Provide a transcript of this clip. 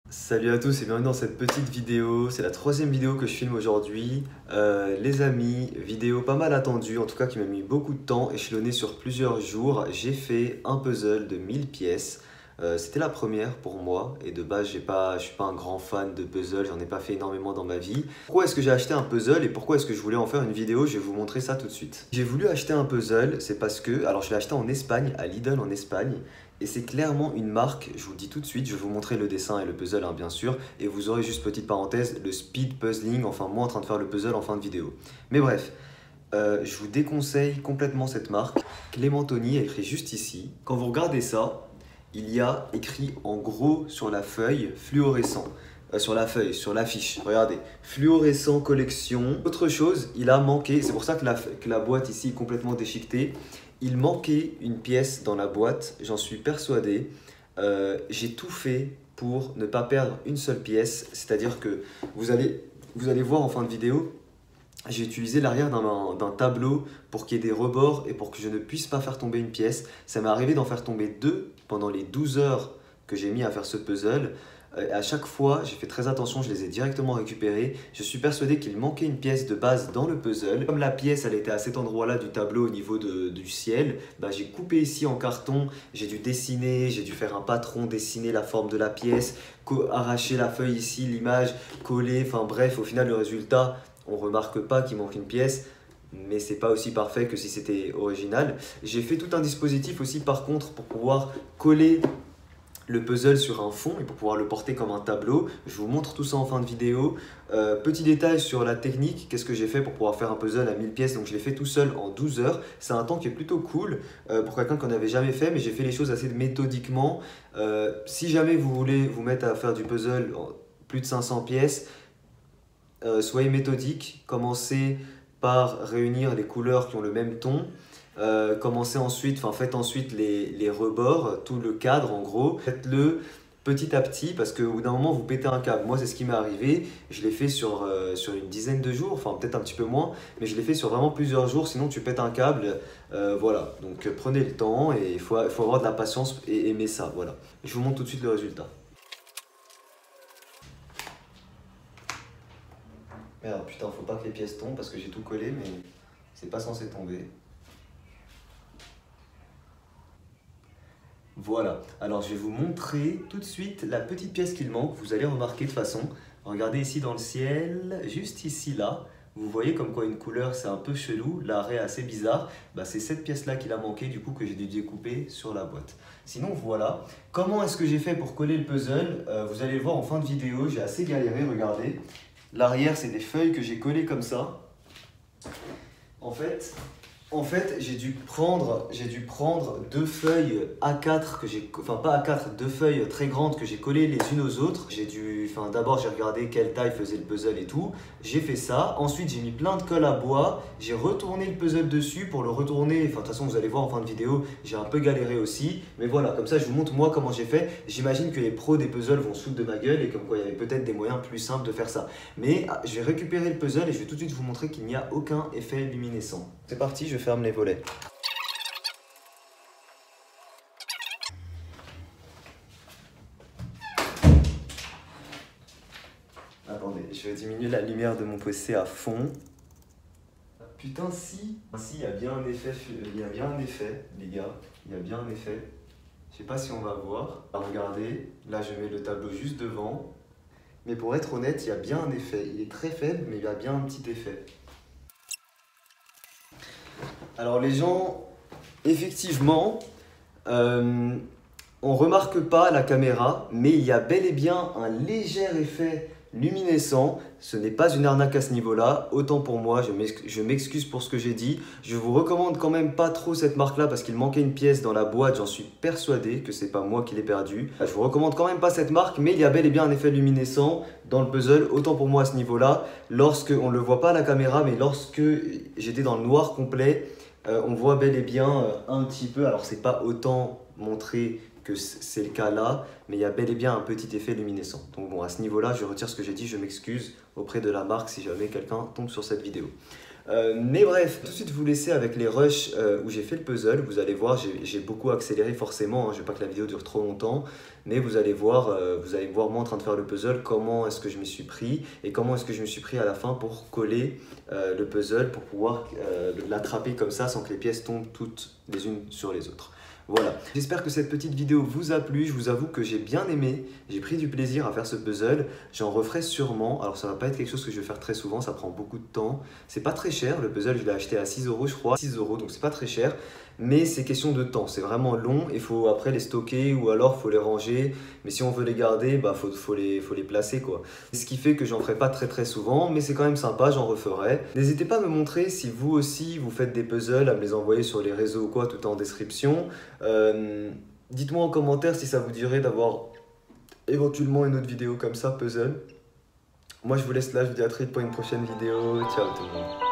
Salut à tous et bienvenue dans cette petite vidéo. C'est la troisième vidéo que je filme aujourd'hui. Les amis, vidéo pas mal attendue, en tout cas qui m'a mis beaucoup de temps, échelonné sur plusieurs jours. J'ai fait un puzzle de 1000 pièces. C'était la première pour moi et de base je suis pas un grand fan de puzzle, j'en ai pas fait énormément dans ma vie. Pourquoi est-ce que j'ai acheté un puzzle et pourquoi est-ce que je voulais en faire une vidéo? Je vais vous montrer ça tout de suite. J'ai voulu acheter un puzzle, c'est parce que, alors je l'ai acheté en Espagne, à Lidl en Espagne. Et c'est clairement une marque, je vous le dis tout de suite, je vais vous montrer le dessin et le puzzle hein, bien sûr. Et vous aurez juste petite parenthèse, le speed puzzling, enfin moi en train de faire le puzzle en fin de vidéo. Mais bref, je vous déconseille complètement cette marque. Clémentoni a écrit juste ici. Quand vous regardez ça, il y a écrit en gros sur la feuille fluorescent. Sur la feuille, sur l'affiche, regardez, fluorescent collection. Autre chose, il a manqué, c'est pour ça que la boîte ici est complètement déchiquetée. Il manquait une pièce dans la boîte, j'en suis persuadé. J'ai tout fait pour ne pas perdre une seule pièce, c'est-à-dire que vous allez voir en fin de vidéo, j'ai utilisé l'arrière d'un tableau pour qu'il y ait des rebords et pour que je ne puisse pas faire tomber une pièce. Ça m'est arrivé d'en faire tomber deux pendant les 12 heures que j'ai mis à faire ce puzzle. À chaque fois, j'ai fait très attention, je les ai directement récupérés. Je suis persuadé qu'il manquait une pièce de base dans le puzzle. Comme la pièce, elle était à cet endroit-là du tableau au niveau du ciel, bah, j'ai coupé ici en carton, j'ai dû dessiner, j'ai dû faire un patron, dessiner la forme de la pièce, arracher la feuille ici, l'image, coller, enfin bref, au final, le résultat, on remarque pas qu'il manque une pièce. Mais c'est pas aussi parfait que si c'était original. J'ai fait tout un dispositif aussi par contre pour pouvoir coller le puzzle sur un fond et pour pouvoir le porter comme un tableau. Je vous montre tout ça en fin de vidéo. Petit détail sur la technique, qu'est-ce que j'ai fait pour pouvoir faire un puzzle à 1000 pièces. Donc je l'ai fait tout seul en 12 heures. C'est un temps qui est plutôt cool pour quelqu'un qu'on n'avait jamais fait, mais j'ai fait les choses assez méthodiquement. Si jamais vous voulez vous mettre à faire du puzzle en plus de 500 pièces, soyez méthodique. Commencez par réunir les couleurs qui ont le même ton. Commencez ensuite, faites ensuite les rebords, tout le cadre en gros. Faites-le petit à petit parce qu'au bout d'un moment vous pétez un câble. Moi c'est ce qui m'est arrivé, je l'ai fait sur une dizaine de jours, enfin peut-être un petit peu moins, mais je l'ai fait sur vraiment plusieurs jours, sinon tu pètes un câble. Voilà, donc prenez le temps et il faut avoir de la patience et aimer ça. Voilà. Je vous montre tout de suite le résultat. Merde, putain, faut pas que les pièces tombent parce que j'ai tout collé, mais c'est pas censé tomber. Voilà, alors je vais vous montrer tout de suite la petite pièce qu'il manque. Vous allez remarquer de toute façon, regardez ici dans le ciel, juste ici là, vous voyez comme quoi une couleur c'est un peu chelou, l'arrêt est assez bizarre. Bah, c'est cette pièce là qu'il a manqué du coup que j'ai dû découper sur la boîte. Sinon voilà, comment est-ce que j'ai fait pour coller le puzzle? Vous allez le voir en fin de vidéo, j'ai assez galéré, regardez. L'arrière c'est des feuilles que j'ai collées comme ça. En fait, j'ai dû prendre deux feuilles A4 enfin pas A4, deux feuilles très grandes que j'ai collées les unes aux autres. D'abord j'ai regardé quelle taille faisait le puzzle et tout. J'ai fait ça. Ensuite j'ai mis plein de colle à bois. J'ai retourné le puzzle dessus pour le retourner. Enfin de toute façon vous allez voir en fin de vidéo, j'ai un peu galéré aussi. Mais voilà, comme ça je vous montre moi comment j'ai fait. J'imagine que les pros des puzzles vont se foutre de ma gueule et comme quoi il y avait peut-être des moyens plus simples de faire ça. Mais je vais récupérer le puzzle et je vais tout de suite vous montrer qu'il n'y a aucun effet luminescent. C'est parti, je ferme les volets. Attendez, je vais diminuer la lumière de mon PC à fond. Putain, si, il y a bien un effet, les gars, il y a bien un effet. Je sais pas si on va voir. Regardez, là je mets le tableau juste devant. Mais pour être honnête, il y a bien un effet. Il est très faible, mais il y a bien un petit effet. Alors les gens, effectivement, on remarque pas à la caméra, mais il y a bel et bien un léger effet luminescent. Ce n'est pas une arnaque à ce niveau-là. Autant pour moi, je m'excuse pour ce que j'ai dit. Je vous recommande quand même pas trop cette marque-là parce qu'il manquait une pièce dans la boîte. J'en suis persuadé que c'est pas moi qui l'ai perdu. Je vous recommande quand même pas cette marque, mais il y a bel et bien un effet luminescent dans le puzzle. Autant pour moi à ce niveau-là. Lorsque on ne le voit pas à la caméra, mais lorsque j'étais dans le noir complet, on voit bel et bien un petit peu. Alors c'est pas autant montré que c'est le cas là, mais il y a bel et bien un petit effet luminescent. Donc bon, à ce niveau-là, je retire ce que j'ai dit, je m'excuse auprès de la marque si jamais quelqu'un tombe sur cette vidéo. Mais bref, tout de suite vous laisser avec les rushs où j'ai fait le puzzle. Vous allez voir, j'ai beaucoup accéléré forcément, hein. Je veux pas que la vidéo dure trop longtemps, mais vous allez voir moi en train de faire le puzzle, comment est-ce que je m'y suis pris et comment est-ce que je me suis pris à la fin pour coller le puzzle, pour pouvoir l'attraper comme ça sans que les pièces tombent toutes les unes sur les autres. Voilà, j'espère que cette petite vidéo vous a plu. Je vous avoue que j'ai bien aimé, j'ai pris du plaisir à faire ce puzzle. J'en referai sûrement, alors ça va pas être quelque chose que je vais faire très souvent, ça prend beaucoup de temps. C'est pas très cher, le puzzle je l'ai acheté à 6 € je crois, 6 €, donc c'est pas très cher. Mais c'est question de temps, c'est vraiment long, il faut après les stocker ou alors faut les ranger. Mais si on veut les garder, bah faut les placer quoi. Ce qui fait que j'en ferai pas très souvent, mais c'est quand même sympa, j'en referai. N'hésitez pas à me montrer si vous aussi vous faites des puzzles, à me les envoyer sur les réseaux ou quoi, tout en description. Dites-moi en commentaire si ça vous dirait d'avoir éventuellement une autre vidéo comme ça, puzzle. Moi je vous laisse là, je vous dis à très vite pour une prochaine vidéo. Ciao tout le monde.